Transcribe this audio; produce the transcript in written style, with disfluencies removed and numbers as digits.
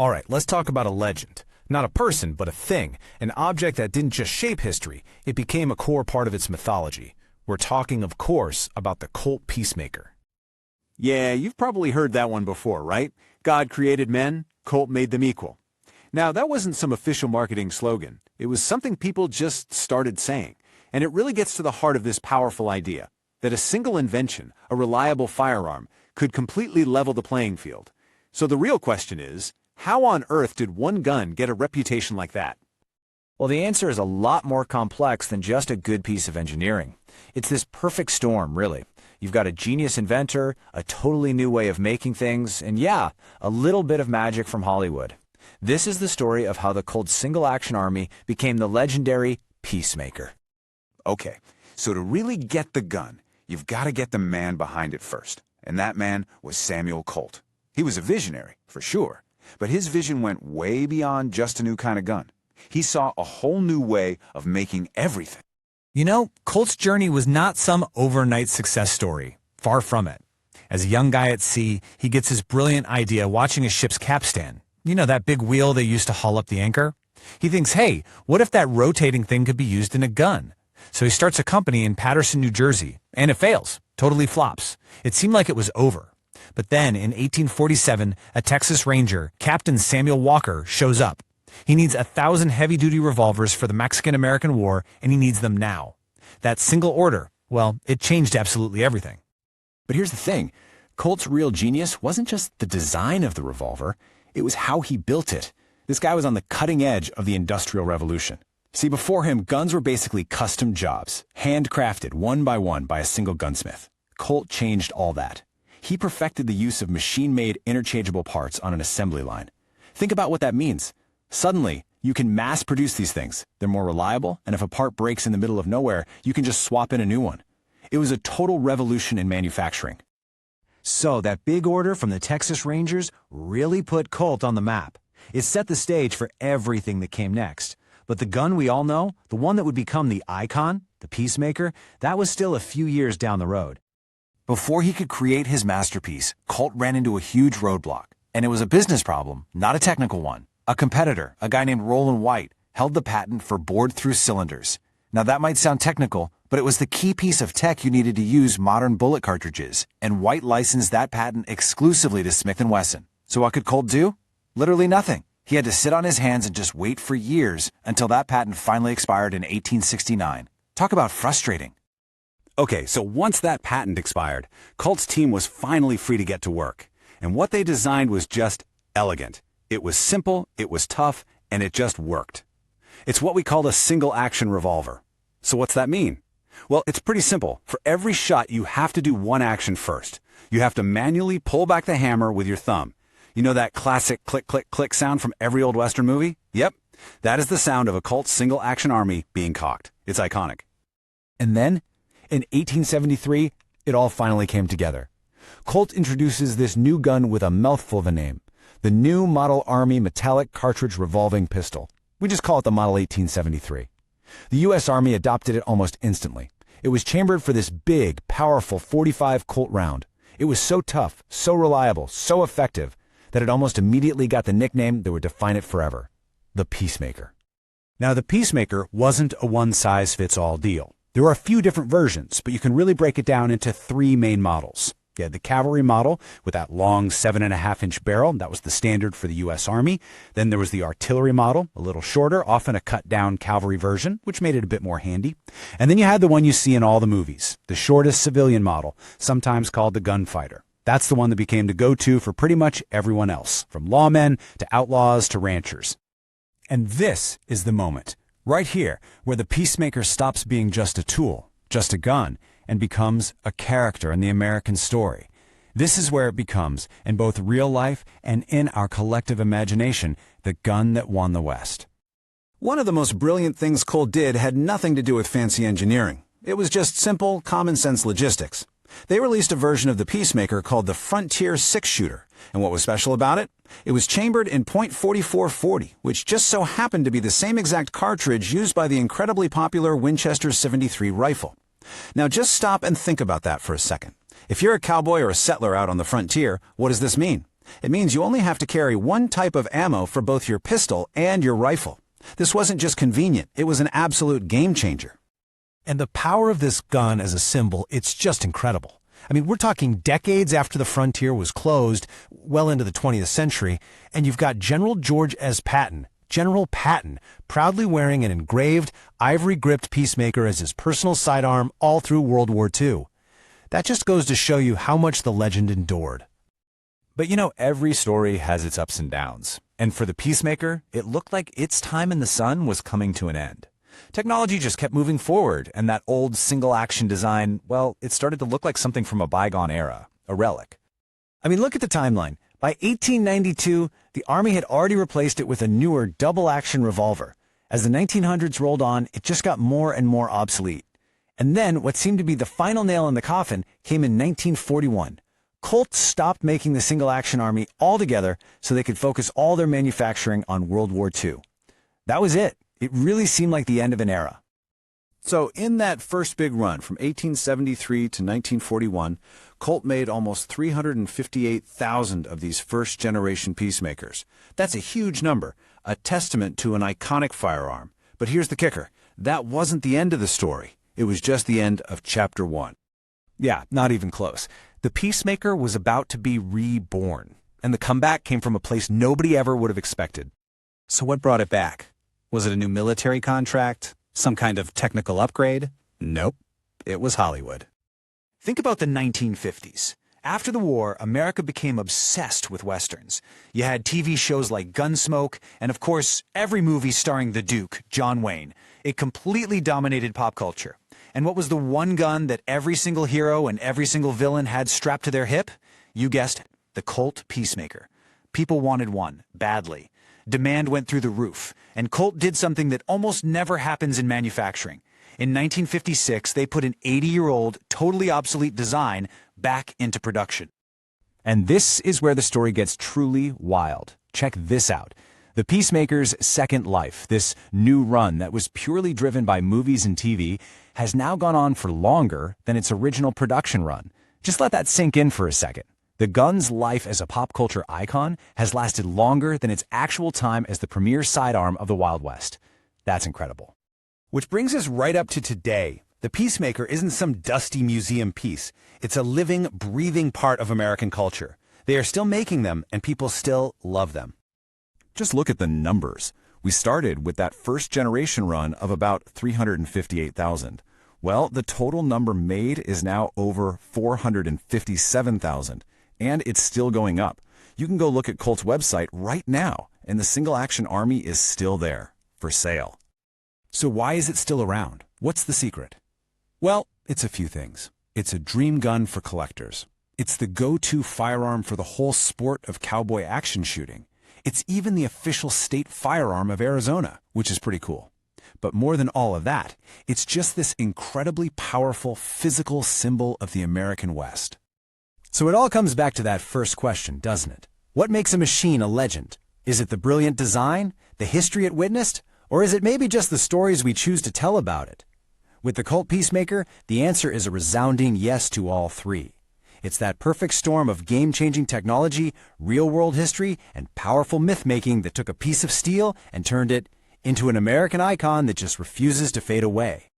All right, let's talk about a legend. Not a person, but a thing, an object that didn't just shape history, it became a core part of its mythology. We're talking, of course, about the Colt peacemaker. Yeah, you've probably heard that one before, right? God created men, Colt made them equal. Now, that wasn't some official marketing slogan. It was something people just started saying. And it really gets to the heart of this powerful idea, that a single invention, a reliable firearm, could completely level the playing field. So the real question is, how on earth did one gun get a reputation like that? Well, the answer is a lot more complex than just a good piece of engineering. It's this perfect storm, really. You've got a genius inventor, a totally new way of making things, and yeah, a little bit of magic from Hollywood. This is the story of how the Colt single-action army became the legendary Peacemaker. Okay, so to really get the gun, you've got to get the man behind it first. And that man was Samuel Colt. He was a visionary, for sure. But his vision went way beyond just a new kind of gun. He saw a whole new way of making everything. You know, Colt's journey was not some overnight success story. Far from it. As a young guy at sea, he gets his brilliant idea watching a ship's capstan. You know, that big wheel they used to haul up the anchor? He thinks, hey, what if that rotating thing could be used in a gun? So he starts a company in Paterson, New Jersey, and it fails, totally flops. It seemed like it was over. But then, in 1847, a Texas Ranger, Captain Samuel Walker, shows up. He needs 1,000 heavy-duty revolvers for the Mexican-American War, and he needs them now. That single order, well, it changed absolutely everything. But here's the thing. Colt's real genius wasn't just the design of the revolver. It was how he built it. This guy was on the cutting edge of the Industrial Revolution. See, before him, guns were basically custom jobs, handcrafted one by a single gunsmith. Colt changed all that. He perfected the use of machine-made interchangeable parts on an assembly line. Think about what that means. Suddenly, you can mass-produce these things. They're more reliable, and if a part breaks in the middle of nowhere, you can just swap in a new one. It was a total revolution in manufacturing. So that big order from the Texas Rangers really put Colt on the map. It set the stage for everything that came next. But the gun we all know, the one that would become the icon, the Peacemaker, that was still a few years down the road. Before he could create his masterpiece, Colt ran into a huge roadblock. And it was a business problem, not a technical one. A competitor, a guy named Roland White, held the patent for bored-through cylinders. Now that might sound technical, but it was the key piece of tech you needed to use modern bullet cartridges, and White licensed that patent exclusively to Smith & Wesson. So what could Colt do? Literally nothing. He had to sit on his hands and just wait for years until that patent finally expired in 1869. Talk about frustrating. Okay, so once that patent expired, Colt's team was finally free to get to work. And what they designed was just elegant. It was simple, it was tough, and it just worked. It's what we call a single-action revolver. So what's that mean? Well, it's pretty simple. For every shot, you have to do one action first. You have to manually pull back the hammer with your thumb. You know that classic click, click, click sound from every old Western movie? Yep. That is the sound of a Colt single-action army being cocked. It's iconic. And then, in 1873, it all finally came together. Colt introduces this new gun with a mouthful of a name, the new Model Army Metallic Cartridge Revolving Pistol. We just call it the Model 1873. The U.S. Army adopted it almost instantly. It was chambered for this big, powerful .45 Colt round. It was so tough, so reliable, so effective, that it almost immediately got the nickname that would define it forever, the Peacemaker. Now, the Peacemaker wasn't a one-size-fits-all deal. There were a few different versions, but you can really break it down into three main models. You had the cavalry model with that long 7.5-inch barrel. That was the standard for the U.S. Army. Then there was the artillery model, a little shorter, often a cut-down cavalry version, which made it a bit more handy. And then you had the one you see in all the movies, the shortest civilian model, sometimes called the gunfighter. That's the one that became the go-to for pretty much everyone else, from lawmen to outlaws to ranchers. And this is the moment, right here, where the Peacemaker stops being just a tool, just a gun, and becomes a character in the American story. This is where it becomes, in both real life and in our collective imagination, the gun that won the West. One of the most brilliant things Colt did had nothing to do with fancy engineering. It was just simple, common-sense logistics. They released a version of the Peacemaker called the Frontier 6-shooter. And what was special about it? It was chambered in .4440, which just so happened to be the same exact cartridge used by the incredibly popular Winchester 73 rifle. Now just stop and think about that for a second. If you're a cowboy or a settler out on the frontier, what does this mean? It means you only have to carry one type of ammo for both your pistol and your rifle. This wasn't just convenient, it was an absolute game changer. And the power of this gun as a symbol, it's just incredible. I mean, we're talking decades after the frontier was closed, well into the 20th century, and you've got General George S. Patton, General Patton, proudly wearing an engraved, ivory-gripped Peacemaker as his personal sidearm all through World War II. That just goes to show you how much the legend endured. But you know, every story has its ups and downs. And for the Peacemaker, it looked like its time in the sun was coming to an end. Technology just kept moving forward, and that old single-action design, well, it started to look like something from a bygone era, a relic. I mean, look at the timeline. By 1892, the Army had already replaced it with a newer double-action revolver. As the 1900s rolled on, it just got more and more obsolete. And then, what seemed to be the final nail in the coffin came in 1941. Colt stopped making the single-action army altogether so they could focus all their manufacturing on World War II. That was it. It really seemed like the end of an era. So in that first big run from 1873 to 1941, Colt made almost 358,000 of these first-generation Peacemakers. That's a huge number, a testament to an iconic firearm. But here's the kicker. That wasn't the end of the story. It was just the end of Chapter 1. Yeah, not even close. The Peacemaker was about to be reborn, and the comeback came from a place nobody ever would have expected. So what brought it back? Was it a new military contract? Some kind of technical upgrade? Nope. It was Hollywood. Think about the 1950s. After the war, America became obsessed with Westerns. You had TV shows like Gunsmoke, and of course, every movie starring the Duke, John Wayne. It completely dominated pop culture. And what was the one gun that every single hero and every single villain had strapped to their hip? You guessed it, the Colt Peacemaker. People wanted one, badly. Demand went through the roof, and Colt did something that almost never happens in manufacturing. In 1956, they put an 80-year-old, totally obsolete design back into production. And this is where the story gets truly wild. Check this out. The Peacemaker's second life, this new run that was purely driven by movies and TV, has now gone on for longer than its original production run. Just let that sink in for a second. The gun's life as a pop culture icon has lasted longer than its actual time as the premier sidearm of the Wild West. That's incredible. Which brings us right up to today. The Peacemaker isn't some dusty museum piece. It's a living, breathing part of American culture. They are still making them, and people still love them. Just look at the numbers. We started with that first generation run of about 358,000. Well, the total number made is now over 457,000, and it's still going up. You can go look at Colt's website right now, and the single-action army is still there, for sale. So why is it still around? What's the secret? Well, it's a few things. It's a dream gun for collectors. It's the go-to firearm for the whole sport of cowboy action shooting. It's even the official state firearm of Arizona, which is pretty cool. But more than all of that, it's just this incredibly powerful physical symbol of the American West. So it all comes back to that first question, doesn't it? What makes a machine a legend? Is it the brilliant design, the history it witnessed, or is it maybe just the stories we choose to tell about it? With the Colt Peacemaker, the answer is a resounding yes to all three. It's that perfect storm of game-changing technology, real-world history, and powerful myth-making that took a piece of steel and turned it into an American icon that just refuses to fade away.